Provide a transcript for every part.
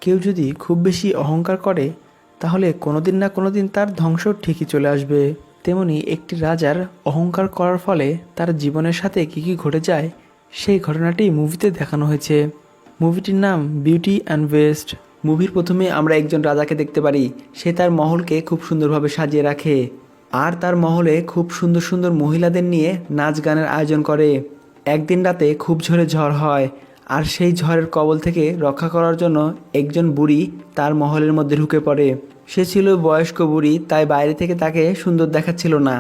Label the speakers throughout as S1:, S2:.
S1: কেউ যদি খুব বেশি অহংকার করে তাহলে কোনোদিন না কোনোদিন তার ধ্বংস ঠিকই চলে আসবে। তেমনি একটি রাজার অহংকার করার ফলে তার জীবনের সাথে কী কী ঘটে যায় সেই ঘটনাটি মুভিতে দেখানো হয়েছে। মুভিটির নাম বিউটি অ্যান্ড বেস্ট। মুভির প্রথমে আমরা একজন রাজাকে দেখতে পারি। সে তার মহলকে খুব সুন্দরভাবে সাজিয়ে রাখে আর তার মহলে খুব সুন্দর সুন্দর মহিলাদের নিয়ে নাচ গানের আয়োজন করে। একদিন রাতে খুব ঝড়ে ঝড় হয় আর সেই ঝড়ের কবল থেকে রক্ষা করার জন্য একজন বুড়ি তার মহলের মধ্যে ঢুকে পড়ে। সে ছিল বয়স্ক বুড়ি, তাই বাইরে থেকে তাকে সুন্দর দেখাচ্ছিল না।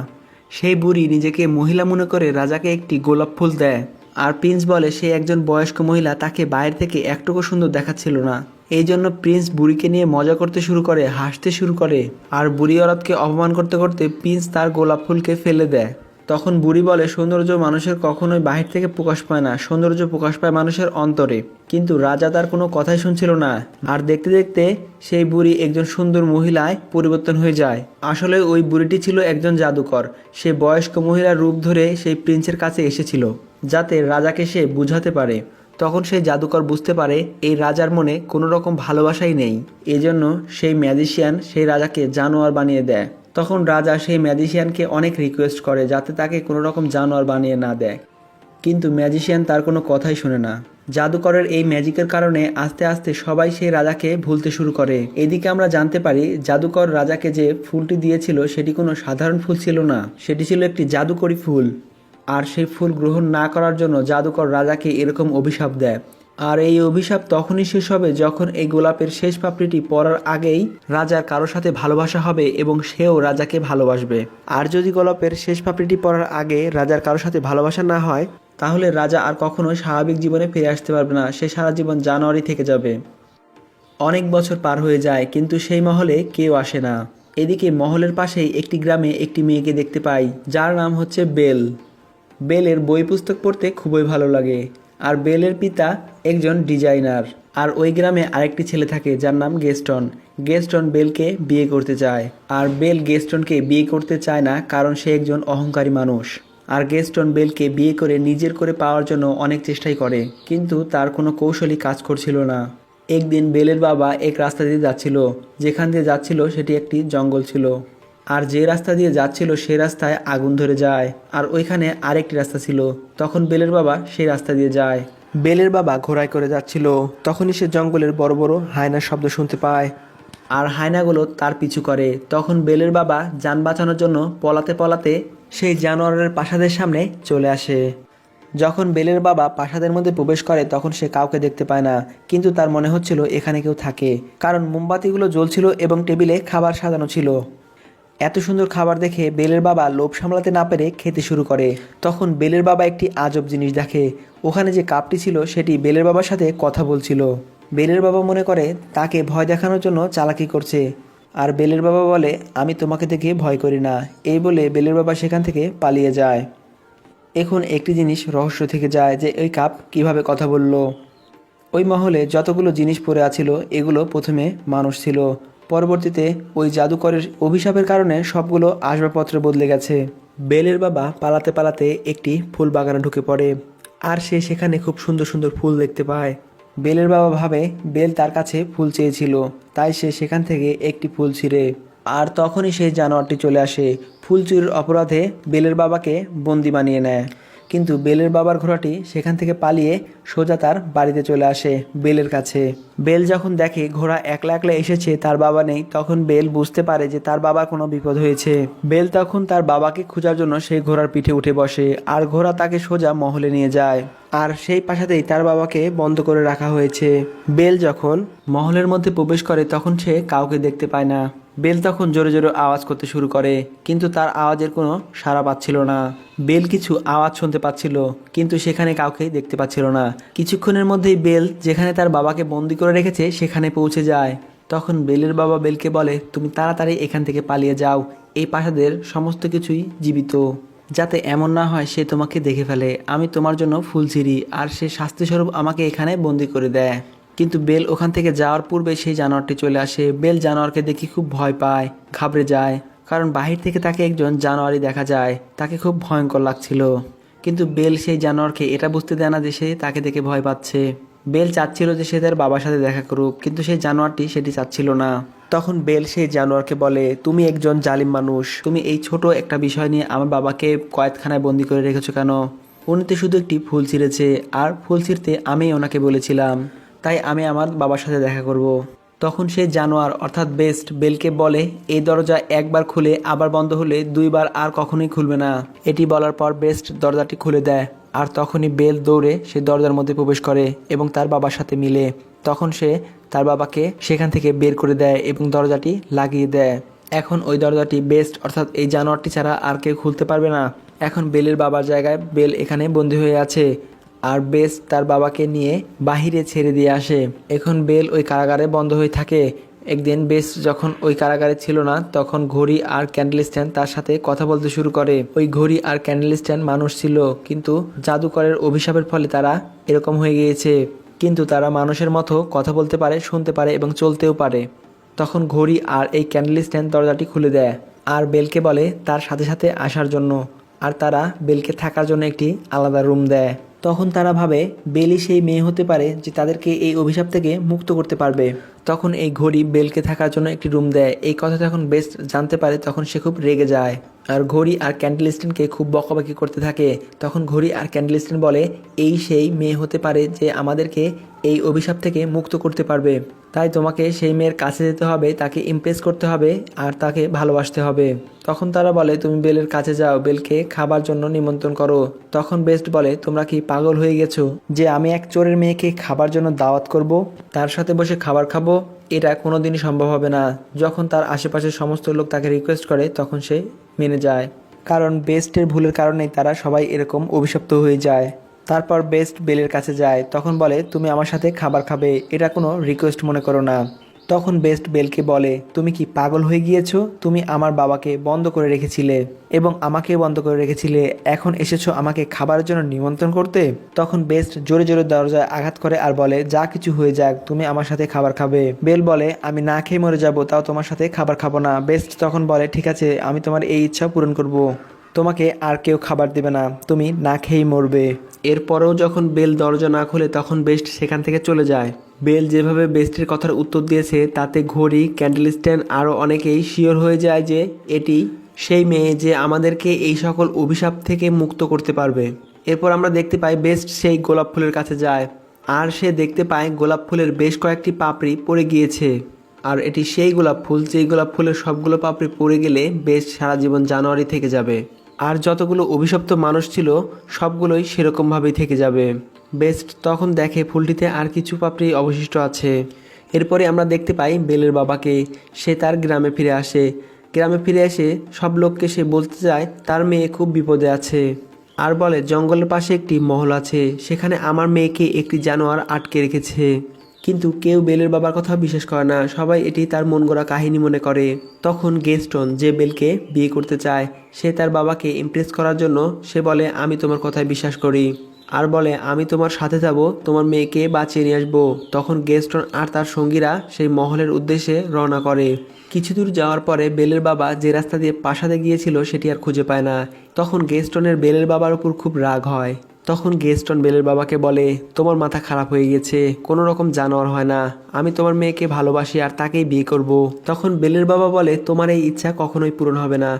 S1: সেই বুড়ি নিজেকে মহিলা মনে করে রাজাকে একটি গোলাপ ফুল দেয় আর প্রিন্স বলে সে একজন বয়স্ক মহিলা, তাকে বাইরে থেকে একটুকু সুন্দর দেখাচ্ছিল না। এই জন্য প্রিন্স বুড়িকে নিয়ে মজা করতে শুরু করে, হাসতে শুরু করে আর বুড়ি অরতকে অপমান করতে করতে প্রিন্স তার গোলাপ ফুলকে ফেলে দেয়। তখন বুড়ি বলে সৌন্দর্য মানুষের কখনোই বাহির থেকে প্রকাশ পায় না, সৌন্দর্য প্রকাশ পায় মানুষের অন্তরে। কিন্তু রাজা তার কোনো কথাই শুনছিল না আর দেখতে দেখতে সেই বুড়ি একজন সুন্দর মহিলায় পরিবর্তন হয়ে যায়। আসলে ওই বুড়িটি ছিল একজন জাদুকর। সে বয়স্ক মহিলার রূপ ধরে সেই প্রিন্সের কাছে এসেছিল যাতে রাজাকে সে বুঝাতে পারে। তখন সেই জাদুকর বুঝতে পারে এই রাজার মনে কোনো রকম ভালোবাসাই নেই। এজন্য সেই ম্যাজিশিয়ান সেই রাজাকে জানোয়ার বানিয়ে দেয়। তখন রাজা সেই ম্যাজিশিয়ানকে অনেক রিকোয়েস্ট করে যাতে তাকে কোনো রকম জানোয়ার বানিয়ে না দেয়, কিন্তু ম্যাজিশিয়ান তার কোনো কথাই শুনে না। জাদুকরের এই ম্যাজিকের কারণে আস্তে আস্তে সবাই সেই রাজাকে ভুলতে শুরু করে। এদিকে আমরা জানতে পারি জাদুকর রাজাকে যে ফুলটি দিয়েছিল সেটি কোনো সাধারণ ফুল ছিল না, সেটি ছিল একটি জাদুকরি ফুল। আর সেই ফুল গ্রহণ না করার জন্য জাদুকর রাজাকে এরকম অভিশাপ দেয়। আর এই অভিশাপ তখনই শেষ হবে যখন এই গোলাপের শেষ পাপড়িটি পড়ার আগেই রাজার কারোর সাথে ভালোবাসা হবে এবং সেও রাজাকে ভালোবাসবে। আর যদি গোলাপের শেষ পাপড়িটি পড়ার আগে রাজার কারোর সাথে ভালোবাসা না হয় তাহলে রাজা আর কখনোই স্বাভাবিক জীবনে ফিরে আসতে পারবে না, সে সারা জীবন জানোয়ারই থেকে যাবে। অনেক বছর পার হয়ে যায় কিন্তু সেই মহলে কেউ আসে না। এদিকে মহলের পাশেই একটি গ্রামে একটি মেয়েকে দেখতে পাই যার নাম হচ্ছে বেল। বেলের বই পুস্তক পড়তে খুবই ভালো লাগে আর বেলের পিতা একজন ডিজাইনার। আর ওই গ্রামে আরেকটি ছেলে থাকে যার নাম গেস্টন। গেস্টন বেলকে বিয়ে করতে চায় আর বেল গেস্টনকে বিয়ে করতে চায় না কারণ সে একজন অহংকারী মানুষ। আর গেস্টন বেলকে বিয়ে করে নিজের করে পাওয়ার জন্য অনেক চেষ্টাই করে কিন্তু তার কোনো কৌশলই কাজ করছিল না। একদিন বেলের বাবা এক রাস্তা দিয়ে যাচ্ছিল, যেখান দিয়ে যাচ্ছিল সেটি একটি জঙ্গল ছিল। আর যে রাস্তা দিয়ে যাচ্ছিল সে রাস্তায় আগুন ধরে যায় আর ওইখানে আরেকটি রাস্তা ছিল। তখন বেলের বাবা সেই রাস্তা দিয়ে যায়। বেলের বাবা ঘোড়ায় করে যাচ্ছিল, তখনই সে জঙ্গলের বড় বড় হায়নার শব্দ শুনতে পায় আর হায়নাগুলো তার পিছু করে। তখন বেলের বাবা যান বাঁচানোর জন্য পলাতে পলাতে সেই জানোয়ারের প্রাসাদের সামনে চলে আসে। যখন বেলের বাবা প্রাসাদের মধ্যে প্রবেশ করে তখন সে কাউকে দেখতে পায় না, কিন্তু তার মনে হচ্ছিল এখানে কেউ থাকে, কারণ মোমবাতিগুলো জ্বলছিল এবং টেবিলে খাবার সাজানো ছিল। এত সুন্দর খাবার দেখে বেলের বাবা লোভ সামলাতে না পেরে খেতে শুরু করে। তখন বেলের বাবা একটি আজব জিনিস দেখে, ওখানে যে কাপটি ছিল সেটি বেলের বাবার সাথে কথা বলছিল। বেলের বাবা মনে করে তাকে ভয় দেখানোর জন্য চালাকি করছে আর বেলের বাবা বলে আমি তোমাকে দেখে ভয় করি না। এই বলে বেলের বাবা সেখান থেকে পালিয়ে যায়। এখন একটি জিনিস রহস্য থেকে যায় যে ওই কাপ কিভাবে কথা বলল। ওই মহলে যতগুলো জিনিস পড়ে আছিল এগুলো প্রথমে মানুষ ছিল, পরবর্তীতে ওই জাদুকরের অভিশাপের কারণে সবগুলো আসবাবপত্র বদলে গেছে। বেলের বাবা পালাতে পালাতে একটি ফুল বাগানে ঢুকে পড়ে আর সে সেখানে খুব সুন্দর সুন্দর ফুল দেখতে পায়। বেলের বাবা ভাবে বেল তার কাছে ফুল চেয়েছিল, তাই সে সেখান থেকে একটি ফুল ছিঁড়ে। আর তখনই সেই জানোয়ারটি চলে আসে, ফুল চুরির অপরাধে বেলের বাবাকে বন্দি বানিয়ে নেয়। কিন্তু বেলের বাবার ঘোড়াটি সেখান থেকে পালিয়ে সোজা তার বাড়িতে চলে আসে বেলের কাছে। বেল যখন দেখে ঘোড়া একলা একলা এসেছে, তার বাবা নেই, তখন বেল বুঝতে পারে যে তার বাবার কোনো বিপদ হয়েছে। বেল তখন তার বাবাকে খোঁজার জন্য সেই ঘোড়ার পিঠে উঠে বসে আর ঘোড়া তাকে সোজা মহলে নিয়ে যায়। আর সেই প্রাসাদেই তার বাবাকে বন্ধ করে রাখা হয়েছে। বেল যখন মহলের মধ্যে প্রবেশ করে তখন সে কাউকে দেখতে পায় না। বেল তখন জোরে জোরে আওয়াজ করতে শুরু করে কিন্তু তার আওয়াজের কোনো সাড়া পাচ্ছিল না। বেল কিছু আওয়াজ শুনতে পাচ্ছিল কিন্তু সেখানে কাউকে দেখতে পাচ্ছিল না। কিছুক্ষণের মধ্যেই বেল যেখানে তার বাবাকে বন্দি করে রেখেছে সেখানে পৌঁছে যায়। তখন বেলের বাবা বেলকে বলে তুমি তাড়াতাড়ি এখান থেকে পালিয়ে যাও, এই প্রাসাদের সমস্ত কিছুই জীবিত, যাতে এমন না হয় সে তোমাকে দেখে ফেলে। আমি তোমার জন্য ফুল ছিঁড়ি আর সে শাস্তিস্বরূপ আমাকে এখানে বন্দি করে দেয়। কিন্তু বেল ওখান থেকে যাওয়ার পূর্বে সেই জানোয়ারটি চলে আসে। বেল জানোয়ারকে দেখে খুব ভয় পায়, ঘাবড়ে যায়, কারণ বাহির থেকে তাকে একজন জানোয়ারই দেখা যায়। তাকে খুব ভয়ঙ্কর লাগছিল, কিন্তু বেল সেই জানোয়ারকে এটা বুঝতে দেয় না যে সে তাকে দেখে ভয় পাচ্ছে। বেল চাচ্ছিল যে সে তার বাবার সাথে দেখা করুক, কিন্তু সেই জানোয়ারটি সেটি চাচ্ছিল না। তখন বেল সেই জানোয়ারকে বলে, তুমি একজন জালিম মানুষ, তুমি এই ছোট একটা বিষয় নিয়ে আমার বাবাকে কয়েদখানায় বন্দি করে রেখেছো কেন? উনি তো শুধু একটি ফুল ছিঁড়েছে, আর ফুল ছিঁড়তে আমি ওনাকে বলেছিলাম, তাই আমি আমার বাবার সাথে দেখা করব। তখন সেই জানোয়ার অর্থাৎ বেস্ট বেলকে বলে, এই দরজা একবার খুলে আবার বন্ধ হলে দুইবার আর কখনোই খুলবে না। এটি বলার পর বেস্ট দরজাটি খুলে দেয়, আর তখনই বেল দৌড়ে সে দরজার মধ্যে প্রবেশ করে এবং তার বাবার সাথে মিলে। তখন সে তার বাবাকে সেখান থেকে বের করে দেয় এবং দরজাটি লাগিয়ে দেয়। এখন ওই দরজাটি বেস্ট অর্থাৎ এই জানোয়ারটি ছাড়া আর কেউ খুলতে পারবে না। এখন বেলের বাবার জায়গায় বেল এখানে বন্দী হয়ে আছে, আর বেস্ট তার বাবাকে নিয়ে বাহিরে ছেড়ে দিয়ে আসে। এখন বেল ওই কারাগারে বন্ধ হয়ে থাকে। একদিন বেস্ট যখন ওই কারাগারে ছিল না, তখন ঘড়ি আর ক্যান্ডেল স্ট্যান্ড তার সাথে কথা বলতে শুরু করে। ওই ঘড়ি আর ক্যান্ডেল স্ট্যান্ড মানুষ ছিল, কিন্তু জাদুকরের অভিশাপের ফলে তারা এরকম হয়ে গিয়েছে। কিন্তু তারা মানুষের মতো কথা বলতে পারে, শুনতে পারে এবং চলতেও পারে। তখন ঘড়ি আর এই ক্যান্ডেল স্ট্যান্ড দরজাটি খুলে দেয় আর বেলকে বলে তার সাথে সাথে আসার জন্য, আর তারা বেলকে থাকার জন্য একটি আলাদা রুম দেয়। তখন তারা ভাবে বেলই সেই মেয়ে হতে পারে যে তাদেরকে এই অভিশাপ থেকে মুক্ত করতে পারবে। তখন এই ঘড়ি বেলকে থাকার জন্য একটি রুম দেয়। এই কথা যখন বেস্ট জানতে পারে তখন সে খুব রেগে যায় আর ঘড়ি আর ক্যান্ডেল স্ট্যান্ডকে খুব বকাবকি করতে থাকে। তখন ঘড়ি আর ক্যান্ডেল স্ট্যান্ড বলে, এই সেই মেয়ে হতে পারে যে আমাদেরকে এই অভিশাপ থেকে মুক্ত করতে পারবে, তাই তোমাকে সেই মেয়ের কাছে যেতে হবে, তাকে ইমপ্রেস করতে হবে আর তাকে ভালোবাসতে হবে। তখন তারা বলে, তুমি বেলের কাছে যাও, বেলকে খাবার জন্য নিমন্ত্রণ করো। তখন বেস্ট বলে, তোমরা কি পাগল হয়ে গেছো যে আমি এক চোরের মেয়েকে খাবার জন্য দাওয়াত করব, তার সাথে বসে খাবার খাবো? এটা কোনোদিনই সম্ভব হবে না। যখন তার আশেপাশের সমস্ত লোক তাকে রিকোয়েস্ট করে তখন সে মেনে যায়, কারণ বেস্টের ভুলের কারণেই তারা সবাই এরকম অভিশপ্ত হয়ে যায়। তারপর বেস্ট বেলের কাছে যায়, তখন বলে, তুমি আমার সাথে খাবার খাবে, এটা কোনো রিকোয়েস্ট মনে করো না। তখন বেস্ট বেলকে বলে, তুমি কি পাগল হয়ে গিয়েছো? তুমি আমার বাবাকে বন্ধ করে রেখেছিলে এবং আমাকে বন্ধ করে রেখেছিলে, এখন এসেছো আমাকে খাবারের জন্য নিমন্ত্রণ করতে? তখন বেস্ট জোরে জোরে দরজায় আঘাত করে আর বলে, যা কিছু হয়ে যাক তুমি আমার সাথে খাবার খাবে। বেল বলে, আমি না খেয়ে মরে যাবো, তাও তোমার সাথে খাবার খাবো না। বেস্ট তখন বলে, ঠিক আছে, আমি তোমার এই ইচ্ছা পূরণ করব, তোমাকে আর কেউ খাবার দেবে না, তুমি না খেয়েই মরবে। এরপরেও যখন বেল দরজা না খোলে তখন বেস্ট সেখান থেকে চলে যায়। বেল যেভাবে বেস্টের কথার উত্তর দিয়েছে তাতে ঘড়ি, ক্যান্ডেল স্ট্যান্ড আরও অনেকেই শিওর হয়ে যায় যে এটি সেই মেয়ে যে আমাদেরকে এই সকল অভিশাপ থেকে মুক্ত করতে পারবে। এরপর আমরা দেখতে পাই বেস্ট সেই গোলাপ ফুলের কাছে যায়, আর সে দেখতে পায় গোলাপ ফুলের বেশ কয়েকটি পাপড়ি পড়ে গিয়েছে। আর এটি সেই গোলাপ ফুল যেই গোলাপ ফুলের সবগুলো পাপড়ি পড়ে গেলে বেস্ট সারা জীবন জানুয়ারি থেকে যাবে, আর যতগুলো অভিশপ্ত মানুষ ছিল সবগুলোই সেরকমভাবেই থেকে যাবে। বেস্ট তখন দেখে ফুলটিতে আর কিছু পাপড়ি অবশিষ্ট আছে। এরপরে আমরা দেখতে পাই বেলের বাবাকে, সে তার গ্রামে ফিরে আসে। গ্রামে ফিরে এসে সব লোককে সে বলতে যায় তার মেয়ে খুব বিপদে আছে, আর বলে জঙ্গলের পাশে একটি মহল আছে, সেখানে আমার মেয়েকে একটি জানোয়ার আটকে রেখেছে। কিন্তু কেউ বেলের বাবার কথা বিশ্বাস করে না, সবাই এটি তার মন গড়া কাহিনী মনে করে। তখন গেস্টন যে বেলকে বিয়ে করতে চায়, সে তার বাবাকে ইমপ্রেস করার জন্য সে বলে, আমি তোমার কথায় বিশ্বাস করি, আর বলে আমি তোমার সাথে যাব, তোমার মেয়েকে বাঁচিয়ে নিয়ে আসবো। তখন গেস্টন আর তার সঙ্গীরা সেই মহলের উদ্দেশ্যে রওনা করে। কিছু দূর যাওয়ার পরে বেলের বাবা যে রাস্তা দিয়ে প্রাসাদে গিয়েছিল সেটি আর খুঁজে পায় না। তখন গেস্টনের বেলের বাবার উপর খুব রাগ হয়। তখন গেস্টন বেলের বাবাকে বলে, তোমার মাথা খারাপ হয়ে গেছে, কোনো রকম জানোয়ার হয় না, আমি তোমার মেয়েকে ভালোবাসি আর তাকেই বিয়ে করব। তখন বেলের বাবা বলে, তোমার এই ইচ্ছা কখনোই পূরণ হবে না।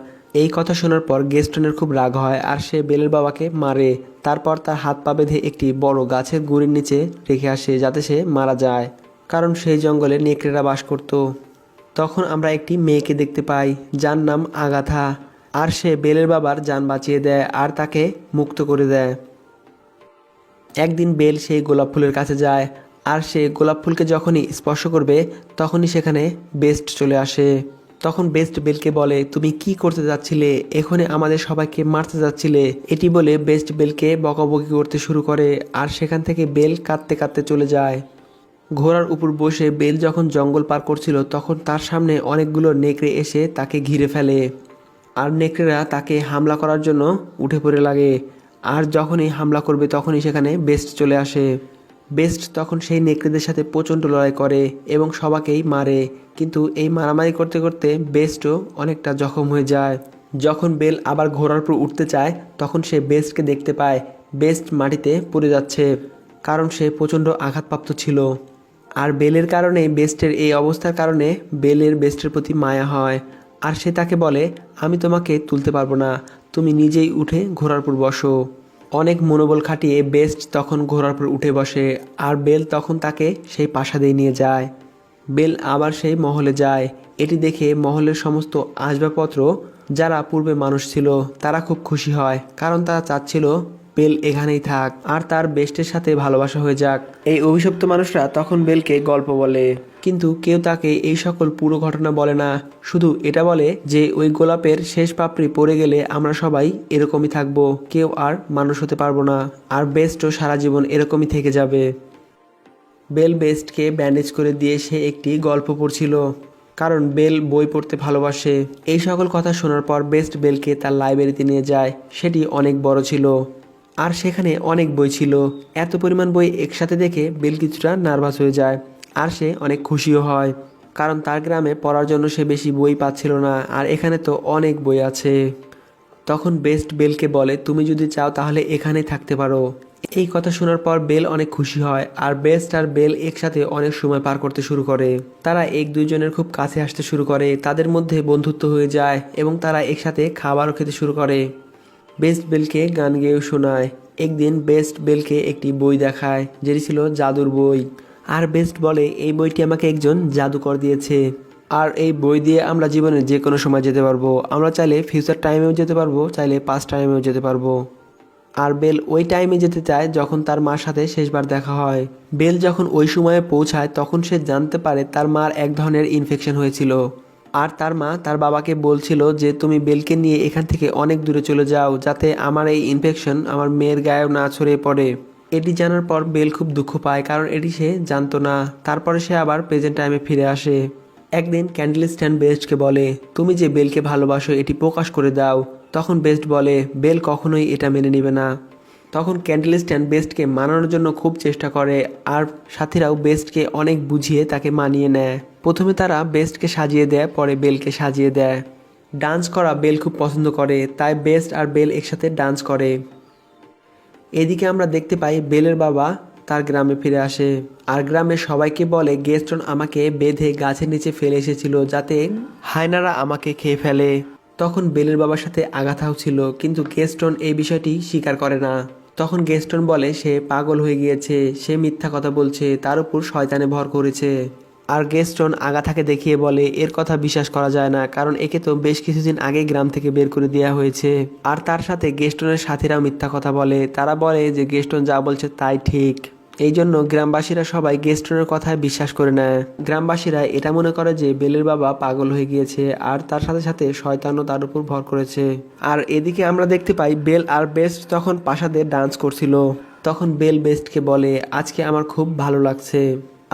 S1: এই কথা শোনার পর গেস্টনের খুব রাগ হয় আর সে বেলের বাবাকে মারে। তারপর তার হাত পা বেঁধে একটি বড় গাছের গুঁড়ির নিচে রেখে আসে যাতে সে মারা যায়, কারণ সেই জঙ্গলে নেকড়েরা বাস করত। তখন আমরা একটি মেয়েকে দেখতে পাই যার নাম আগাথা, আর সে বেলের বাবার জান বাঁচিয়ে দেয় আর তাকে মুক্ত করে দেয়। একদিন বেল সেই গোলাপ ফুলের কাছে যায়, আর সে গোলাপ ফুলকে যখনই স্পর্শ করবে তখনই সেখানে বেস্ট চলে আসে। তখন বেস্ট বেলকে বলে, তুমি কি করতে যাচ্ছিলে, এখানে আমাদের সবাইকে মারতে যাচ্ছিলে। এটি বলে বেস্ট বেলকে বকাবকি করতে শুরু করে, আর সেখান থেকে বেল কাঁদতে কাঁদতে চলে যায়। ঘোড়ার উপর বসে বেল যখন জঙ্গল পার করছিল তখন তার সামনে অনেকগুলো নেকড়ে এসে তাকে ঘিরে ফেলে, আর নেকড়েরা তাকে হামলা করার জন্য উঠে পড়ে লাগে। আর যখনই হামলা করবে তখনই সেখানে বেস্ট চলে আসে। বেস্ট তখন সেই নেকড়েদের সাথে প্রচণ্ড লড়াই করে এবং সবাইকেই মারে, কিন্তু এই মারামারি করতে করতে বেস্টও অনেকটা জখম হয়ে যায়। যখন বেল আবার ঘোড়ার উপর উঠতে চায় তখন সে বেস্টকে দেখতে পায়, বেস্ট মাটিতে পড়ে যাচ্ছে। কারণ সে প্রচণ্ড আঘাতপ্রাপ্ত ছিল। আর বেলের কারণে বেস্টের এই অবস্থার কারণে বেলের বেস্টের প্রতি মায়া হয়, আর সে তাকে বলে, আমি তোমাকে তুলতে পারবো না, তুমি নিজেই উঠে ঘোড়ার উপর বসো। অনেক মনোবল খাটিয়ে বেস্ট তখন ঘোড়ার উপর উঠে বসে, আর বেল তখন তাকে সেই প্রাসাদে নিয়ে যায়। বেল আবার সেই মহলে যায়। এটি দেখে মহলের সমস্ত আসবাবপত্র, যারা পূর্বে মানুষ ছিল, তারা খুব খুশি হয়, কারণ তারা চাচ্ছিল বেল এখানেই থাক আর তার বেস্টের সাথে ভালোবাসা হয়ে যাক। এই অভিশপ্ত মানুষরা তখন বেলকে গল্প বলে, কিন্তু কেউ তাকে এই সকল পুরো ঘটনা বলে না, শুধু এটা বলে যে ওই গোলাপের শেষ পাপড়ি পড়ে গেলে আমরা সবাই এরকমই থাকবো, কেউ আর মানুষ হতে পারবো না, আর বেস্টও সারা জীবন এরকমই থেকে যাবে। বেল বেস্টকে ব্যান্ডেজ করে দিয়ে সে একটি গল্প পড়ছিল, কারণ বেল বই পড়তে ভালোবাসে। এই সকল কথা শোনার পর বেস্ট বেলকে তার লাইব্রেরিতে নিয়ে যায়। সেটি অনেক বড় ছিল, আর সেখানে অনেক বই ছিল। এত পরিমাণ বই একসাথে দেখে বেল কিছুটা নার্ভাস হয়ে যায়, আর সে অনেক খুশিও হয়, কারণ তার গ্রামে পড়ার জন্য সে বেশি বই পাচ্ছিল না, আর এখানে তো অনেক বই আছে। তখন বেস্ট বেলকে বলে, তুমি যদি চাও তাহলে এখানেই থাকতে পারো। এই কথা শোনার পর বেল অনেক খুশি হয়, আর বেস্ট আর বেল একসাথে অনেক সময় পার করতে শুরু করে। তারা এক দুইজনের খুব কাছে আসতে শুরু করে, তাদের মধ্যে বন্ধুত্ব হয়ে যায় এবং তারা একসাথে খাবারও খেতে শুরু করে। বেস্ট বেলকে গান গেয়েও শোনায়। একদিন বেস্ট বেলকে একটি বই দেখায়, যেটি ছিল জাদুর বই। আর বেস্ট বলে, এই বইটি আমাকে একজন জাদুকর দিয়েছে, আর এই বই দিয়ে আমরা জীবনে যে কোনো সময় যেতে পারবো। আমরা চাইলে ফিউচার টাইমেও যেতে পারবো, চাইলে পাস্ট টাইমেও যেতে পারবো। আর বেল ওই টাইমে যেতে চায় যখন তার মার সাথে শেষবার দেখা হয়। বেল যখন ওই সময়ে পৌঁছায় তখন সে জানতে পারে তার মার এক ধরনের ইনফেকশন হয়েছিল, আর তার মা তার বাবাকে বলছিল যে তুমি বেলকে নিয়ে এখান থেকে অনেক দূরে চলে যাও, যাতে আমার এই ইনফেকশন আমার মেয়ের গায়েও না ছড়িয়ে পড়ে। এটি জানার পর বেল খুব দুঃখ পায়, কারণ এটি সে জানতো না। তারপরে সে আবার প্রেজেন্ট টাইমে ফিরে আসে। একদিন ক্যান্ডেল স্ট্যান্ড বেস্টকে বলে, তুমি যে বেলকে ভালোবাসো এটি প্রকাশ করে দাও। তখন বেস্ট বলে, বেল কখনোই এটা মেনে নেবে না। তখন ক্যান্ডেল স্ট্যান্ড বেস্টকে মানানোর জন্য খুব চেষ্টা করে, আর সাথীরাও বেস্টকে অনেক বুঝিয়ে তাকে মানিয়ে নেয়। প্রথমে তারা বেস্টকে সাজিয়ে দেয়, পরে বেলকে সাজিয়ে দেয়। ডান্স করা বেল খুব পছন্দ করে, তাই বেস্ট আর বেল একসাথে ডান্স করে। এদিকে আমরা দেখতে পাই বেলের বাবা তার গ্রামে ফিরে আসে, আর গ্রামের সবাইকে বলে গেস্টন আমাকে বেঁধে গাছের নিচে ফেলে এসেছিল যাতে হায়নারা আমাকে খেয়ে ফেলে। তখন বেলের বাবার সাথে আঘাতও ছিল, কিন্তু গেস্টন এই বিষয়টি স্বীকার করে না। তখন গেস্টন বলে সে পাগল হয়ে গিয়েছে, সে মিথ্যা কথা বলছে, তার উপর শয়তানে ভর করেছে। আর গেস্টন আগাথাকে দেখিয়ে বলে এর কথা বিশ্বাস করা যায় না, কারণ একে তো বেশ কিছুদিন আগে গ্রাম থেকে বের করে দেওয়া হয়েছে। আর তার সাথে গেস্টনের সাথীরাও মিথ্যা কথা বলে, তারা বলে যে গেস্টন যা বলছে তাই ঠিক। এই জন্য গ্রামবাসীরা সবাই গেস্টনের কথায় বিশ্বাস করে নেয়। গ্রামবাসীরা এটা মনে করে যে বেলের বাবা পাগল হয়ে গিয়েছে, আর তার সাথে সাথে শয়তানও তার উপর ভর করেছে। আর এদিকে আমরা দেখতে পাই বেল আর বেস্ট তখন প্রাসাদে ডান্স করছিল। তখন বেল বেস্টকে বলে, আজকে আমার খুব ভালো লাগছে,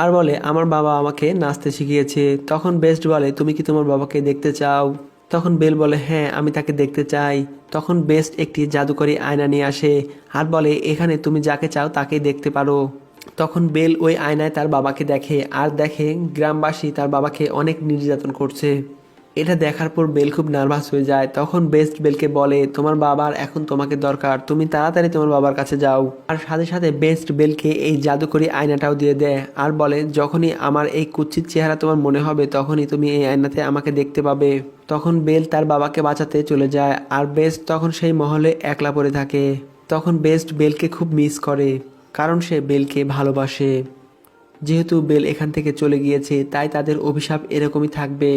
S1: আর বলে আমার বাবা আমাকে নাচতে শিখিয়েছে। তখন বেস্ট বলে, তুমি কি তোমার বাবাকে দেখতে চাও? তখন বেল বলে, হ্যাঁ আমি তাকে দেখতে চাই। তখন বেস্ট একটি জাদুকরী আয়না নিয়ে আসে, আর বলে এখানে তুমি যাকে চাও তাকেই দেখতে পারো। তখন বেল ওই আয়নায় তার বাবাকে দেখে, আর দেখে গ্রামবাসী তার বাবাকে অনেক নির্যাতন করছে। এটা দেখার পর বেল খুব নার্ভাস হয়ে যায়। তখন বেস্ট বেলকে বলে, তোমার বাবার এখন তোমাকে দরকার, তুমি তাড়াতাড়ি তোমার বাবার কাছে যাও। আর সাথে সাথে বেস্ট বেলকে এই জাদুকরি আয়নাটাও দিয়ে দেয়, আর বলে যখনই আমার এই কুৎসিত চেহারা তোমার মনে হবে তখনই তুমি এই আয়নাতে আমাকে দেখতে পাবে। তখন বেল তার বাবাকে বাঁচাতে চলে যায়, আর বেস্ট তখন সেই মহলে একলা পড়ে থাকে। তখন বেস্ট বেলকে খুব মিস করে, কারণ সে বেলকে ভালোবাসে। যেহেতু বেল এখান থেকে চলে গিয়েছে তাই তাদের অভিশাপ এরকমই থাকবে।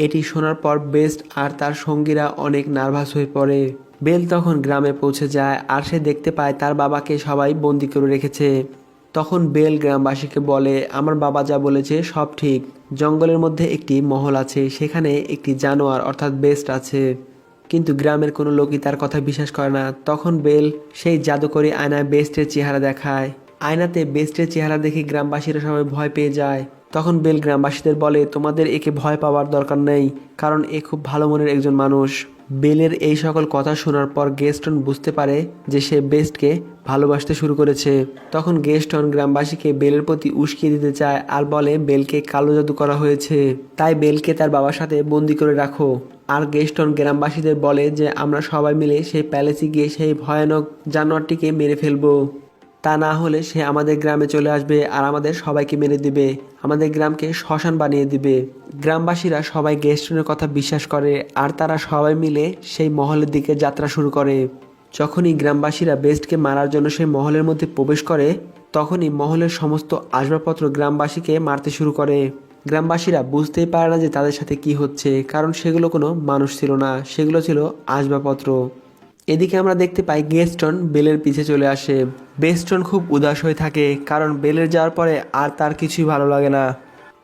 S1: এটি শোনার পর বেস্ট আর তার সঙ্গীরা অনেক নার্ভাস হয়ে পড়ে। বেল তখন গ্রামে পৌঁছে যায়, আর সে দেখতে পায় তার বাবাকে সবাই বন্দি করে রেখেছে। তখন বেল গ্রামবাসীকে বলে, আমার বাবা যা বলেছে সব ঠিক, জঙ্গলের মধ্যে একটি মহল আছে, সেখানে একটি জানোয়ার অর্থাৎ বেস্ট আছে, কিন্তু গ্রামের কোনো লোকই তার কথা বিশ্বাস করে না। তখন বেল সেই জাদুকরী আয়নায় বেস্টের চেহারা দেখায়। আয়নাতে বেস্টের চেহারা দেখে গ্রামবাসীরা সবাই ভয় পেয়ে যায়। তখন বেল গ্রামবাসীদের বলে, তোমাদের একে ভয় পাওয়ার দরকার নেই, কারণ এ খুব ভালো মনের একজন মানুষ। বেলের এই সকল কথা শোনার পর গেস্টন বুঝতে পারে যে সে বেস্টকে ভালোবাসতে শুরু করেছে। তখন গেস্টন গ্রামবাসীকে বেলের প্রতি উস্কিয়ে দিতে চায়, আর বলে বেলকে কালো জাদু করা হয়েছে, তাই বেলকে তার বাবার সাথে বন্দি করে রাখো। আর গেস্টন গ্রামবাসীদের বলে যে আমরা সবাই মিলে সেই প্যালেসে গিয়ে সেই ভয়ানক জানোয়ারটিকে মেরে ফেলবো।
S2: তা না হলে সে আমাদের গ্রামে চলে আসবে আর আমাদের সবাইকে মেরে দিবে, আমাদের গ্রামকে শ্মশান বানিয়ে দিবে। গ্রামবাসীরা সবাই গেস্টনের কথা বিশ্বাস করে আর তারা সবাই মিলে সেই মহলের দিকে যাত্রা শুরু করে। যখনই গ্রামবাসীরা বেস্টকে মারার জন্য সেই মহলের মধ্যে প্রবেশ করে, তখনই মহলের সমস্ত আসবাবপত্র গ্রামবাসীকে মারতে শুরু করে। গ্রামবাসীরা বুঝতেই পারে না যে তাদের সাথে কি হচ্ছে, কারণ সেগুলো কোনো মানুষ ছিল না, সেগুলো ছিল আসবাবপত্র। এদিকে আমরা দেখতে পাই গেস্টন বেলের পিছে চলে আসে। বেস্টন খুব উদাস হয়ে থাকে, কারণ বেলের যাওয়ার পরে আর তার কিছুই ভালো লাগে না।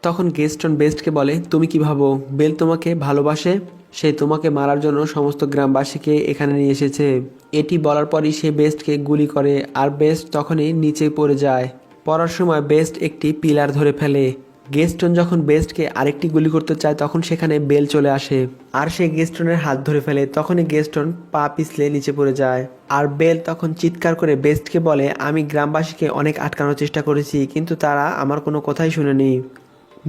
S2: তখন গেস্টন বেস্টকে বলে, তুমি কি ভাবো বেল তোমাকে ভালোবাসে? সে তোমাকে মারার জন্য সমস্ত গ্রামবাসীকে এখানে নিয়ে এসেছে। এটি বলার পরই সে বেস্টকে গুলি করে আর বেস্ট তখনই নিচে পড়ে যায়। পড়ার সময় বেস্ট একটি পিলার ধরে ফেলে। গেস্টন যখন বেস্টকে আরেকটি গুলি করতে চায় তখন সেখানে বেল চলে আসে আর সে গেস্টনের হাত ধরে ফেলে। তখনই গেস্টন পা পিছলে নিচে পড়ে যায় আর বেল তখন চিৎকার করে বেস্টকে বলে, আমি গ্রামবাসীকে অনেক আটকানোর চেষ্টা করেছি কিন্তু তারা আমার কোনো কথাই শুনেনি।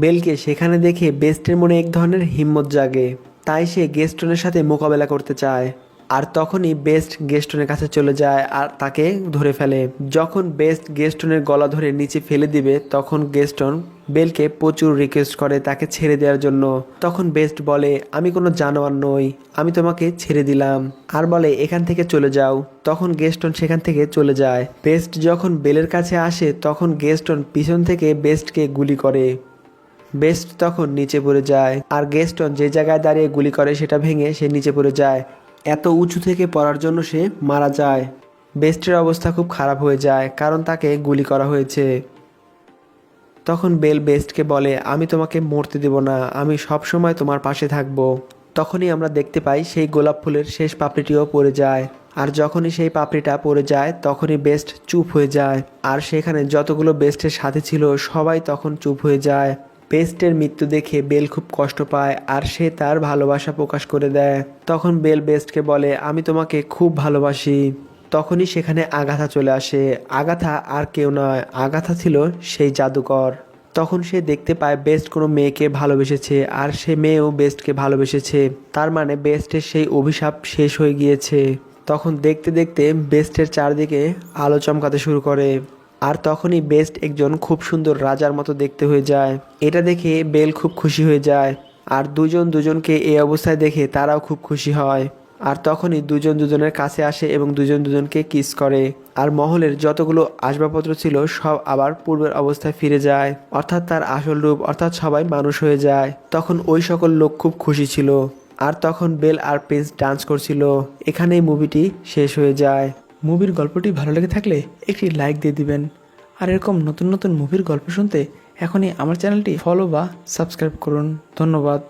S2: বেলকে সেখানে দেখে বেস্টের মনে এক ধরনের হিম্মত জাগে, তাই সে গেস্টনের সাথে মোকাবেলা করতে চায়। আর তখনই বেস্ট গেস্টনের কাছে চলে যায় আর তাকে ধরে ফেলে। যখন বেস্ট গেস্টনের গলা ধরে নিচে ফেলে দিবে তখন গেস্টন বেলকে প্রচুর রিকোয়েস্ট করে তাকে ছেড়ে দেওয়ার জন্য। তখন বেস্ট বলে, আমি কোনো জানোয়ার নই, আমি তোমাকে ছেড়ে দিলাম, আর বলে এখান থেকে চলে যাও। তখন গেস্টন সেখান থেকে চলে যায়। বেস্ট যখন বেলের কাছে আসে তখন গেস্টন পিছন থেকে বেস্টকে গুলি করে। বেস্ট তখন নিচে পড়ে যায় আর গেস্টন যে জায়গায় দাঁড়িয়ে গুলি করে সেটা ভেঙে সে নিচে পড়ে যায়। এত উঁচু থেকে পড়ার জন্য সে মারা যায়। বেস্টের অবস্থা খুব খারাপ হয়ে যায় কারণ তাকে গুলি করা হয়েছে। তখন বেল বেস্টকে বলে, আমি তোমাকে মরতে দেব না, আমি সব সময় তোমার পাশে থাকব। তখনই আমরা দেখতে পাই সেই গোলাপ ফুলের শেষ পাপড়িটিও পড়ে যায়। আর যখনই সেই পাপড়িটা পড়ে যায় তখনই বেস্ট চুপ হয়ে যায় আর সেখানে যতগুলো বেস্টের সাথে ছিল সবাই তখন চুপ হয়ে যায়। বেস্টের মৃত্যু দেখে বেল খুব কষ্ট পায় আর সে তার ভালোবাসা প্রকাশ করে দেয়। তখন বেল বেস্টকে বলে, আমি তোমাকে খুব ভালোবাসি। তখনই সেখানে আগাথা চলে আসে। আগাথা আর কেউ নয়, আগাথা ছিল সেই জাদুকর। তখন সে দেখতে পায় বেস্ট কোনো মেয়েকে ভালোবেসেছে আর সে মেয়েও বেস্টকে ভালোবেসেছে, তার মানে বেস্টের সেই অভিশাপ শেষ হয়ে গিয়েছে। তখন দেখতে দেখতে বেস্টের চারদিকে আলো চমকাতে শুরু করে আর তখনই বেস্ট একজন খুব সুন্দর রাজার মতো দেখতে হয়ে যায়। এটা দেখে বেল খুব খুশি হয়ে যায় আর দুজন দুজনকে এই অবস্থায় দেখে তারাও খুব খুশি হয়। আর তখনই দুজন দুজনের কাছে আসে এবং দুজন দুজনকে কিস করে আর মহলের যতগুলো আসবাবপত্র ছিল সব আবার পূর্বের অবস্থায় ফিরে যায়, অর্থাৎ তার আসল রূপ, অর্থাৎ সবাই মানুষ হয়ে যায়। তখন ওই সকল লোক খুব খুশি ছিল আর তখন বেল আর প্রিন্স ডান্স করছিল। এখানেই মুভিটি শেষ হয়ে যায়। মুভির গল্পটি ভালো লেগে থাকলে একটি লাইক দিয়ে দিবেন আর এরকম নতুন নতুন মুভির গল্প শুনতে এখনই আমার চ্যানেলটি ফলো বা সাবস্ক্রাইব করুন। ধন্যবাদ।